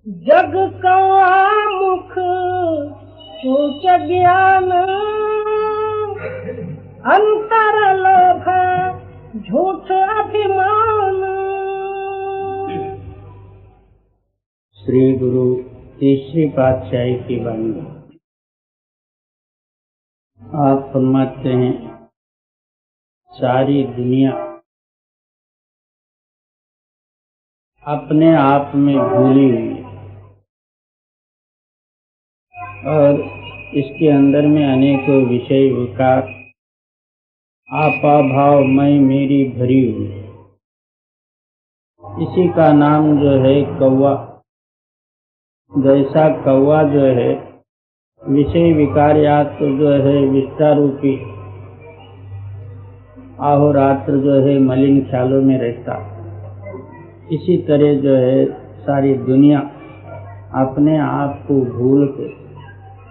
जग कौआ मुख ऊंच ज्ञान, अंतर लोभ झूठ अभिमान। श्री गुरु तीसरी पातशाही की वाणी। आप फरमाते हैं, सारी दुनिया अपने आप में भूली हुई है और इसके अंदर में अनेकों विषय विकार आपा भाव मैं मेरी भरी हुई है। इसी का नाम जो है कौवा। जैसा कौवा जो है विषय विकार्यात तो जो है विष्टारूपी अहोरात्र जो है मलिन ख्यालों में रहता, इसी तरह जो है सारी दुनिया अपने आप को भूल के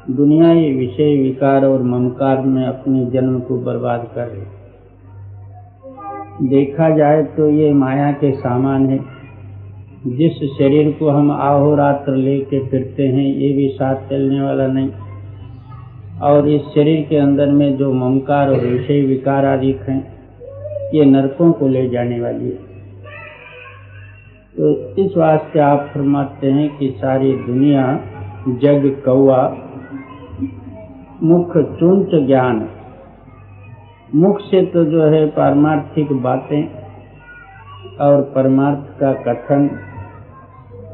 दुनियाई विषय विकार और ममकार में अपने जन्म को बर्बाद कर रही। देखा जाए तो ये माया के सामान है। जिस शरीर को हम अहोरात्र लेके फिरते हैं ये भी साथ चलने वाला नहीं, और इस शरीर के अंदर में जो ममकार और विषय विकार आदि हैं ये नरकों को ले जाने वाली है। तो इस वास्ते आप फरमाते हैं कि सारी दुनिया जग कौआ मुख चुंच ज्ञान। मुख से तो जो है पारमार्थिक बातें और परमार्थ का कथन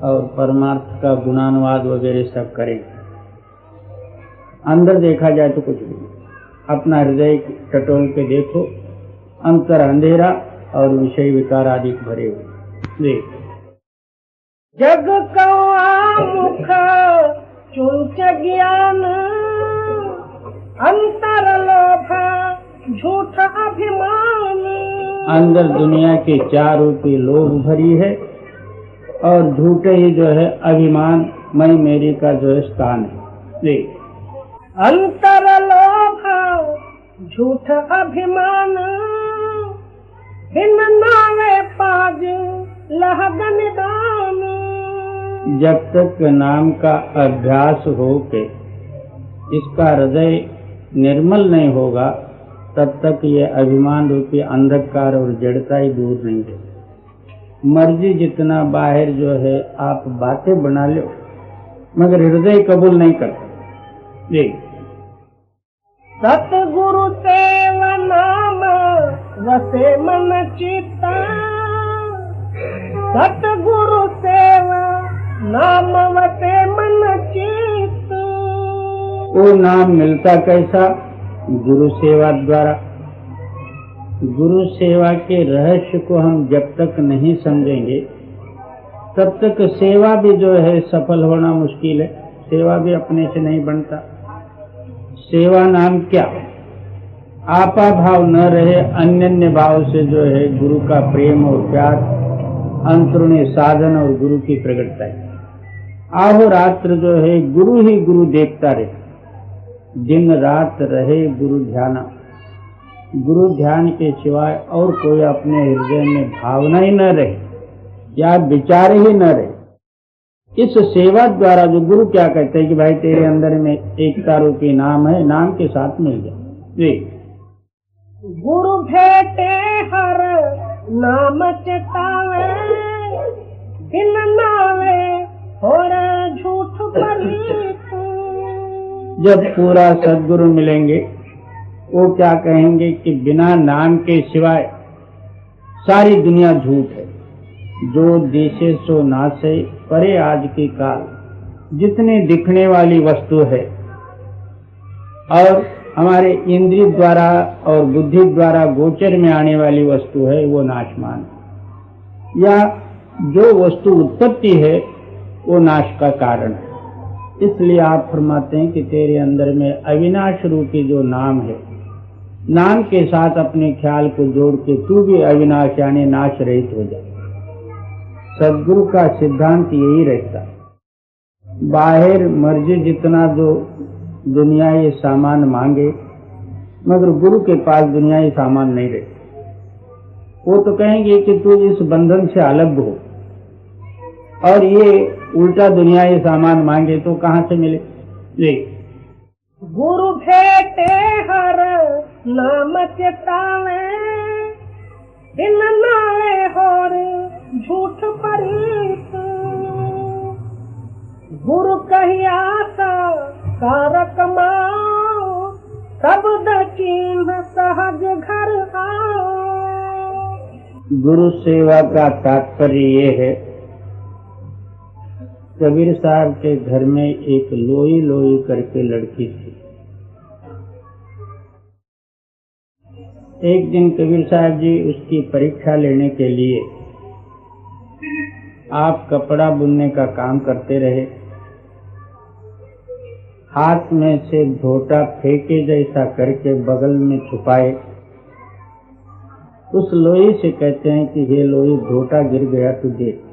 और परमार्थ का गुणानुवाद वगैरह सब करें। अंदर देखा जाए तो कुछ नहीं। अपना हृदय टटोल के देखो, अंतर अंधेरा और विषय विकार आदि भरे हुए। जग कौआ मुख चुंच ज्ञान, अंतर लोभ झूठ अभिमान। अंदर दुनिया के चार रूपी लोभ भरी है और झूठे ही जो है अभिमान मैं मेरी का जो है स्थान है। अंतर लोभ झूठ अभिमान, बिन नावे पाज लहगन दान। जब तक नाम का अभ्यास हो के इसका हृदय निर्मल नहीं होगा तब तक ये अभिमान रूपी अंधकार और जड़ता ही दूर नहीं है। मर्जी जितना बाहर जो है आप बातें बना लो मगर हृदय कबूल नहीं करता। जी, सतगुरु सेवा नाम वसे मन चित्त, सतगुरु सेवा नाम वसे मन चित्त। वो नाम मिलता कैसा? गुरु सेवा द्वारा। गुरु सेवा के रहस्य को हम जब तक नहीं समझेंगे तब तक सेवा भी जो है सफल होना मुश्किल है। सेवा भी अपने से नहीं बनता। सेवा नाम क्या? आपा भाव न रहे, अन्य भाव से जो है गुरु का प्रेम और प्यार, अंतरुणी साधन और गुरु की प्रगटता है। अहोरात्र जो है गुरु ही गुरु देखता रहे, दिन रात रहे गुरु ध्याना। गुरु ध्यान के सिवाय और कोई अपने हृदय में भावना ही न रहे या विचार ही न रहे। इस सेवा द्वारा जो गुरु क्या कहते हैं कि भाई तेरे अंदर में एकता रूपी नाम है, नाम के साथ मिल जाए। गुरु भेटे हर नाम चितावे, बिन नावे और झूठ पलीत। जब पूरा सद्गुरु मिलेंगे वो क्या कहेंगे कि बिना नाम के सिवाय सारी दुनिया झूठ है। जो दिशे सो नासे परे आज की काल। जितनी दिखने वाली वस्तु है और हमारे इंद्रिय द्वारा और बुद्धि द्वारा गोचर में आने वाली वस्तु है वो नाशमान है, या जो वस्तु उत्पत्ति है वो नाश का कारण है। इसलिए आप फरमाते हैं कि तेरे अंदर में अविनाश रूपी जो नाम है, नाम के साथ अपने ख्याल को जोड़ के तू भी अविनाश यानी नाश रहित हो जाए। सद्गुरु का सिद्धांत यही रहता है। बाहर मर्जी जितना जो दुनिया ये सामान मांगे मगर गुरु के पास दुनिया ये सामान नहीं रहता। वो तो कहेंगे कि तू इस बंधन से अलग हो, और ये उल्टा दुनिया ये सामान मांगे तो कहाँ से मिले। जी गुरु भेटे हर नाम चेतावे, बिन नावे होर झूठ परीत। गुरु कहिया सा कारक माओ, तब द चिन्ह सहज घर आओ। गुरु सेवा का तात्पर्य ये है, कबीर साहब के घर में एक लोई लोई करके लड़की थी। एक दिन कबीर साहब जी उसकी परीक्षा लेने के लिए आप कपड़ा बुनने का काम करते रहे। हाथ में से धोटा फेंके जैसा करके बगल में छुपाए। उस लोई से कहते हैं कि ये लोई धोटा गिर गया तो देख।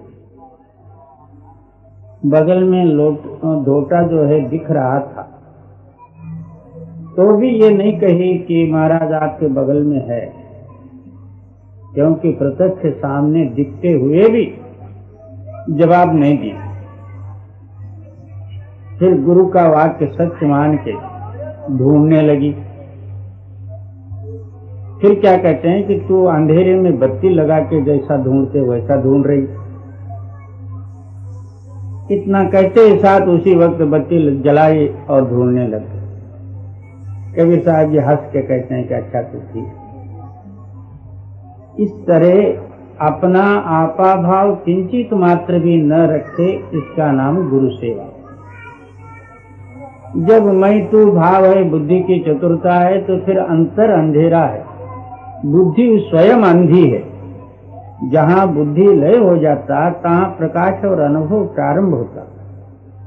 बगल में धोटा जो है दिख रहा था, तो भी ये नहीं कही कि महाराज आपके बगल में है, क्योंकि प्रत्यक्ष सामने दिखते हुए भी जवाब नहीं दिया। फिर गुरु का वाक्य सच मान के ढूंढने लगी। फिर क्या कहते हैं कि तू अंधेरे में बत्ती लगा के जैसा ढूंढते वैसा ढूंढ रही। इतना कहते ही साथ उसी वक्त बत्ती जलाई और ढूंढने लग गए। कबीर साहब जी हंस के कहते हैं कि अच्छा तो ठीक। इस तरह अपना आपा भाव किंचित मात्र भी न रखे, इसका नाम गुरु सेवा। जब मैं तू भाव है, बुद्धि की चतुरता है, तो फिर अंतर अंधेरा है, बुद्धि स्वयं अंधी है। जहाँ बुद्धि लय हो जाता तहाँ प्रकाश और अनुभव प्रारंभ होता,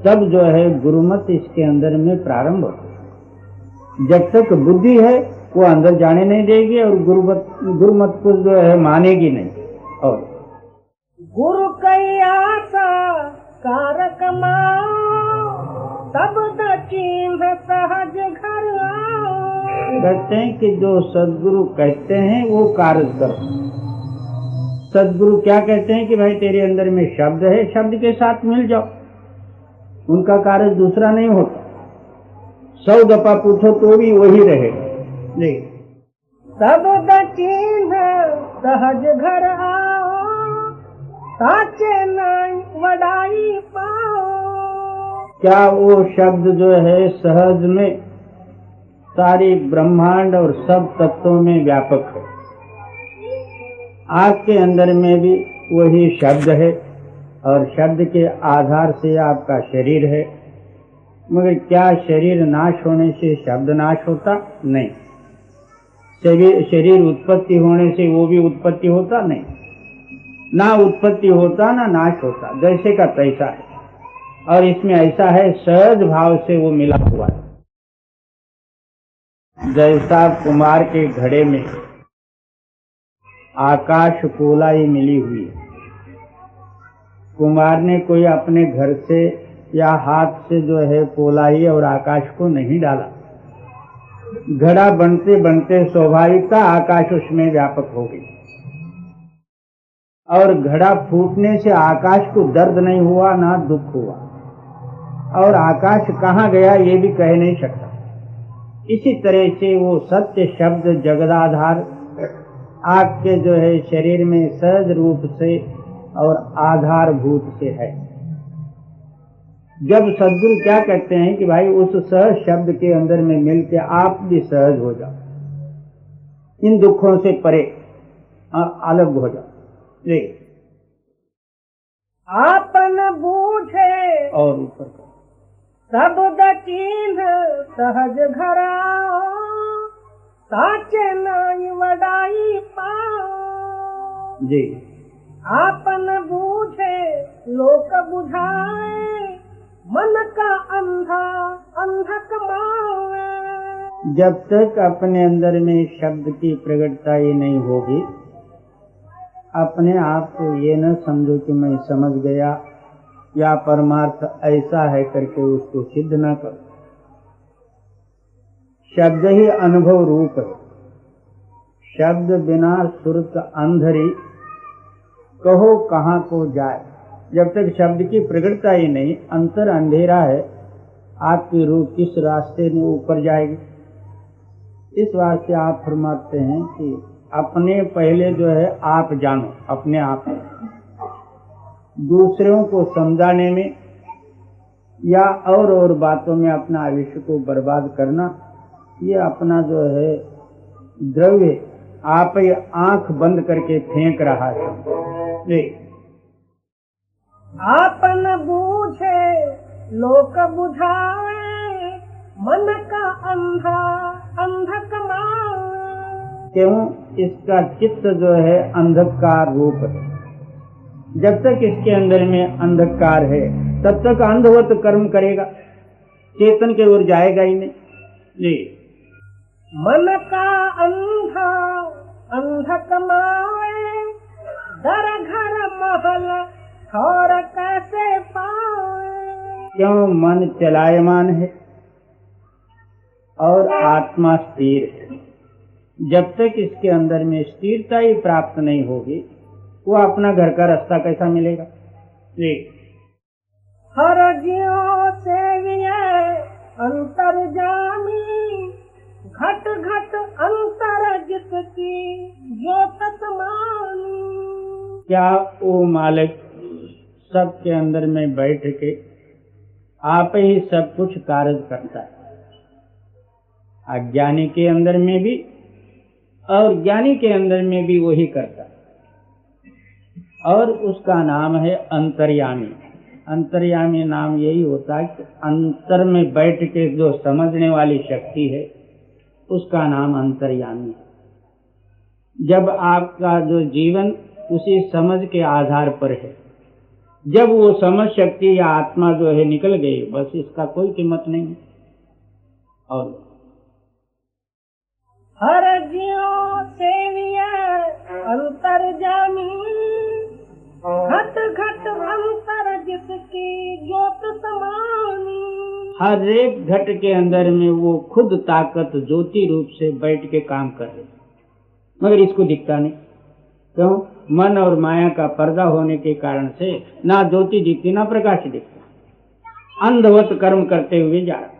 तब जो है गुरुमत इसके अंदर में प्रारंभ होता। जब तक बुद्धि है वो अंदर जाने नहीं देगी और गुरुमत को जो है मानेगी नहीं। और गुरु कहिया सा कारक माओ, तब द चिन्ह सहज घर आओ। कहते हैं कि जो सदगुरु कहते हैं वो कार्य करो। सदगुरु क्या कहते हैं कि भाई तेरे अंदर में शब्द है, शब्द के साथ मिल जाओ। उनका कार्य दूसरा नहीं होता। 100 दफा पूछो तो भी वही रहेगा। नहीं, तब द चिन्ह सहज घर आओ, साचे नाई वडाई पाओ। क्या वो शब्द जो है सहज में सारी ब्रह्मांड और सब तत्वों में व्यापक है। आपके अंदर में भी वही शब्द है और शब्द के आधार से आपका शरीर है। मगर क्या शरीर नाश होने से शब्द नाश होता? नहीं। शरीर उत्पत्ति होने से वो भी उत्पत्ति होता? नहीं। ना उत्पत्ति होता ना नाश होता, जैसे का तैसा है। और इसमें ऐसा है, सहज भाव से वो मिला हुआ है। जैसा कुमार के घड़े में आकाश कोलाई मिली हुई है। कुमार ने कोई अपने घर से या हाथ से जो है कोलाई और आकाश को नहीं डाला। घड़ा बनते बनते स्वाभाविकता आकाश उसमें व्यापक हो गई और घड़ा फूटने से आकाश को दर्द नहीं हुआ ना दुख हुआ। और आकाश कहाँ गया ये भी कह नहीं सकता। इसी तरह से वो सत्य शब्द जगदाधार आपके जो है शरीर में सहज रूप से और आधारभूत से है। जब सद्गुरु क्या कहते हैं कि भाई उस सहज शब्द के अंदर में मिल के आप भी सहज हो जाओ, इन दुखों से परे अलग हो जाओ। जी, आपन बूझे और ऊपर का सब द चिन्ह सहज घर आओ, साचे नाई वडाई पाओ। जी, आपन बूझे लोक बुझाए, मन का अंधा अंधक मावे। जब तक अपने अंदर में शब्द की प्रगटता ही नहीं होगी, अपने आप को ये न समझो कि मैं समझ गया या परमार्थ ऐसा है करके उसको सिद्ध न करो। शब्द ही अनुभव रूप है। शब्द बिना सुरत अंधरी, कहो कहाँ को जाए। जब तक शब्द की प्रकटता ही नहीं, अंतर अंधेरा है, आपकी रूह किस रास्ते में ऊपर जाएगी। इस वास्ते आप फरमाते हैं कि अपने पहले जो है आप जानो, अपने आप दूसरों को समझाने में या और बातों में अपना आयुष्य को बर्बाद करना, ये अपना जो है द्रव्य आप ही आंख बंद करके फेंक रहा है। आपन बूझे लोक बुझाए, मन का अंधा अंधा कमाए। क्यों? इसका चित्त जो है अंधकार रूप है। जब तक इसके अंदर में अंधकार है तब तक अंधवत कर्म करेगा, चेतन के ओर जाएगा ही नहीं। जी, मन का अंधा अंधा कमाए, दर घर महल और कैसे पाए। क्यों? मन चलायमान है और आत्मा स्थिर है। जब तक इसके अंदर में स्थिरता ही प्राप्त नहीं होगी, वो अपना घर का रास्ता कैसा मिलेगा। जी, हर ज्यों से अंतर जामी, घट घट अंतर जिसकी ज्योत समानी। क्या वो मालिक सबके अंदर में बैठ के आप ही सब कुछ कार्य करता है, अज्ञानी के अंदर में भी और ज्ञानी के अंदर में भी वही करता है, और उसका नाम है अंतर्यामी। अंतर्यामी नाम यही होता है कि अंतर में बैठ के जो समझने वाली शक्ति है उसका नाम अंतर्यामी है। जब आपका जो जीवन उसी समझ के आधार पर है, जब वो समझ शक्ति या आत्मा जो है निकल गई, बस इसका कोई कीमत नहीं। और हर ज्यों से अंतर जामी, घट घट अंतर जिसकी ज्योत समानी। हर एक घट के अंदर में वो खुद ताकत ज्योति रूप से बैठ के काम कर रही, मगर इसको दिखता नहीं। क्यों? मन और माया का पर्दा होने के कारण से ना ज्योति दिखती ना प्रकाश दिखता, अंधवत कर्म करते हुए जा रहा।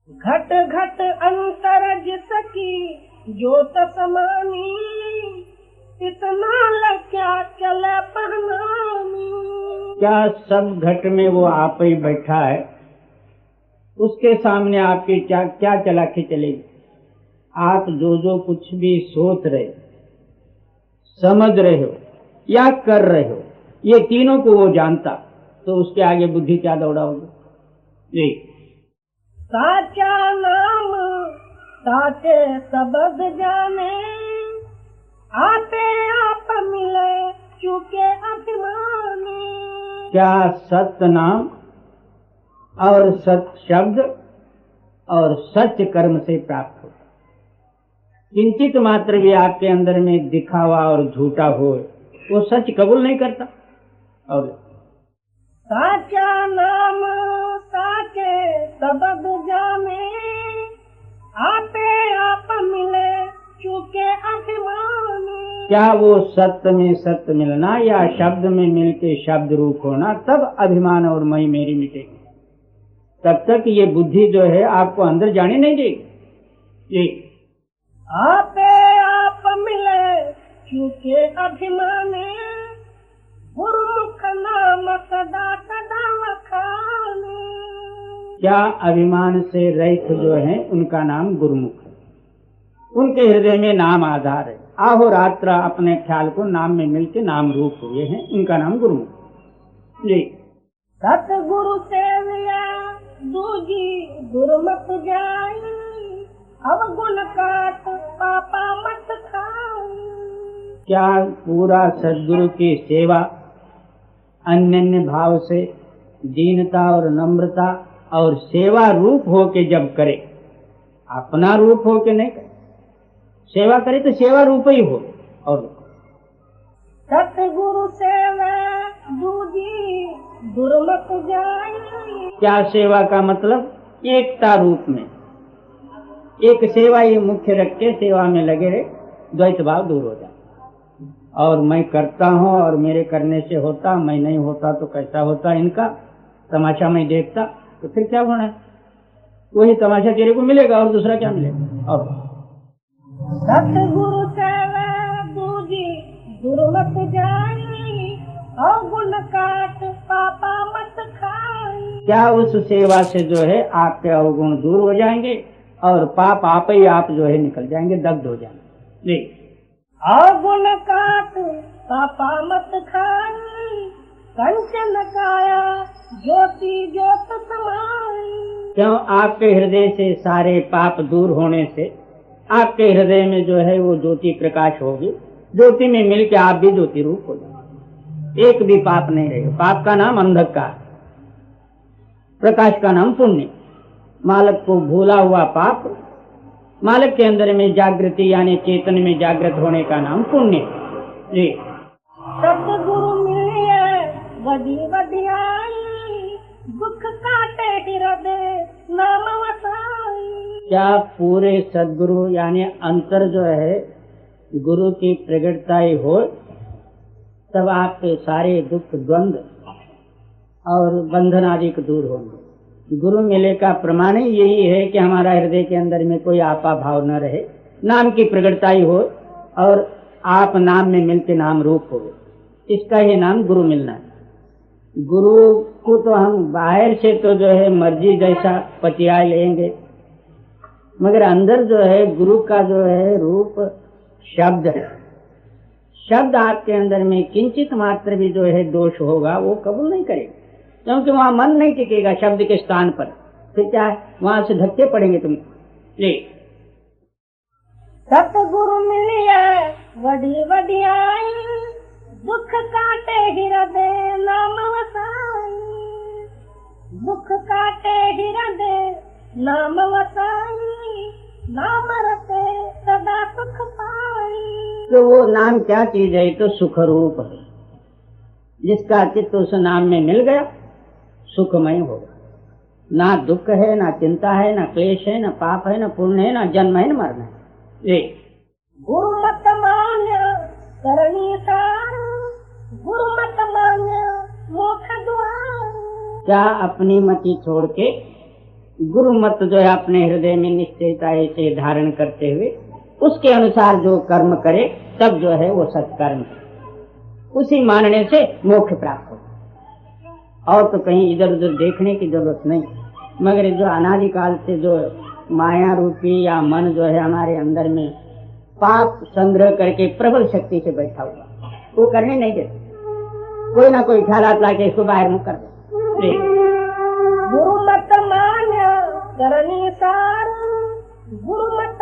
घट घट अंतर जिसकी ज्योत समानी, इतना क्या चले पहनानी। क्या सब घट में वो आप ही बैठा है, उसके सामने आपकी क्या चला के चलेगी। आप जो कुछ भी सोच रहे, समझ रहे हो या कर रहे हो, ये तीनों को वो जानता, तो उसके आगे बुद्धि क्या दौड़ाओगे। जी, साचा नाम साचे सबद जाने, आते आप मिले चुके अभिमानी। क्या सत्य नाम और सत्य शब्द और सत्य कर्म से प्राप्त हो। किंचित मात्र भी आपके अंदर में दिखावा और झूठा हो, वो सच कबूल नहीं करता। और साचा नाम साचे सबद जाने, आते आप मिले चुके अभिमानी। क्या वो सत्य में सत्य मिलना या शब्द में मिलके शब्द रूप होना, तब अभिमान और मैं मेरी मिटेगी। तब तक ये बुद्धि जो है आपको अंदर जाने नहीं देगी। ये आपे आप मिले चुके अभिमानी, गुरुमुख नाम सदा सदा वखानी। क्या अभिमान से रहित जो है उनका नाम गुरुमुख है, उनके हृदय में नाम आधार है। अहोरात्र अपने ख्याल को नाम में मिलके नाम रूप हुए हैं, उनका नाम गुरुमुख। जी, सतगुरु सेविया दूजी दुर्मत जाई, अवगुण काट पापा मत खाई। क्या पूरा सद्गुरु की सेवा अन्य भाव से दीनता और नम्रता और सेवा रूप हो के जब करे, अपना रूप हो के नहीं करे, सेवा करे तो सेवा रूप ही हो। और सतगुरु सेवा दूजी दुर्मत जाई। क्या सेवा का मतलब एकता रूप में, एक सेवा ही मुख्य रख के सेवा में लगे रहे, द्वैत भाव दूर हो जाए। और मैं करता हूँ और मेरे करने से होता, मैं नहीं होता तो कैसा होता, इनका तमाशा मैं देखता, तो फिर क्या होना है? वही तमाशा तेरे को मिलेगा और दूसरा क्या मिलेगा? और सतगुरु सेवा दूजी दुर्मत जाई, अवगुण काट पापा मत खाई। क्या उस सेवा से जो है आपके अवगुण दूर हो जाएंगे और पाप आप ही आप जो है निकल जाएंगे, दग्ध हो जाएंगे। जी, अवगुण काट पापा मत खाई, कंचन काया ज्योति ज्योत समाई। क्यों? आपके हृदय से सारे पाप दूर होने से आपके हृदय में जो है वो ज्योति प्रकाश होगी, ज्योति में मिलकर आप भी ज्योति रूप हो जाएंगे, एक भी पाप नहीं रहेगा। पाप का नाम अंधकार, प्रकाश का नाम पुण्य। मालक को भूला हुआ पाप, मालक के अंदर में जागृति यानी चेतन में जागृत होने का नाम पुण्य। जी, सतगुरु मिलिए वडी वडियाई, दुख काटे हृदय नाम वसाई। क्या पूरे सदगुरु यानी अंतर जो है गुरु की प्रगटता ही हो, तब आपके सारे दुख द्वंद और बंधन आदि को दूर होंगे। गुरु मिले का प्रमाण ही यही है कि हमारा हृदय के अंदर में कोई आपा भाव न रहे, नाम की प्रगटता ही हो और आप नाम में मिलते नाम रूप हो, इसका ही नाम गुरु मिलना है। गुरु को तो हम बाहर से तो जो है मर्जी जैसा पतिया लेंगे, मगर अंदर जो है गुरु का जो है रूप शब्द है। शब्द आपके अंदर में किंचित मात्र भी जो है दोष होगा वो कबूल नहीं करेगा, क्योंकि वहां मन नहीं टिकेगा शब्द के स्थान पर। फिर क्या है, वहां से धक्के पड़ेंगे तुमको। जी, सतगुरु मिलिए वडी वडियाई, दुख काटे हृदय नाम वसाई। दुख काटे हृदय नाम वसाई, नाम रते सदा सुख पाई। तो वो नाम क्या चीज है? तो सुख रूप है। जिसका चित्त उस नाम में मिल गया सुखमय होगा। ना दुख है, ना चिंता है, ना क्लेश है, ना पाप है, ना पुण्य है, ना जन्म है, ना मरना है। ये गुरु मत मान्य करनी सार, गुरु मत मान्य मोक्ष द्वार। क्या अपनी मति छोड़ के गुरु मत जो है अपने हृदय में निश्चयता से धारण करते हुए उसके अनुसार जो कर्म करे तब जो है वो सत्कर्म है, उसी मानने से मोक्ष प्राप्त हो। और तो कहीं इधर उधर देखने की जरूरत नहीं। मगर जो अनादिकाल से जो माया रूपी या मन जो है हमारे अंदर में पाप संग्रह करके प्रबल शक्ति से बैठा हुआ, वो करने नहीं देते। कोई ना कोई ख्यालात लाके इसको बाहर मुख कर दे। गुरु मत मान्य करनी सार, गुरु मत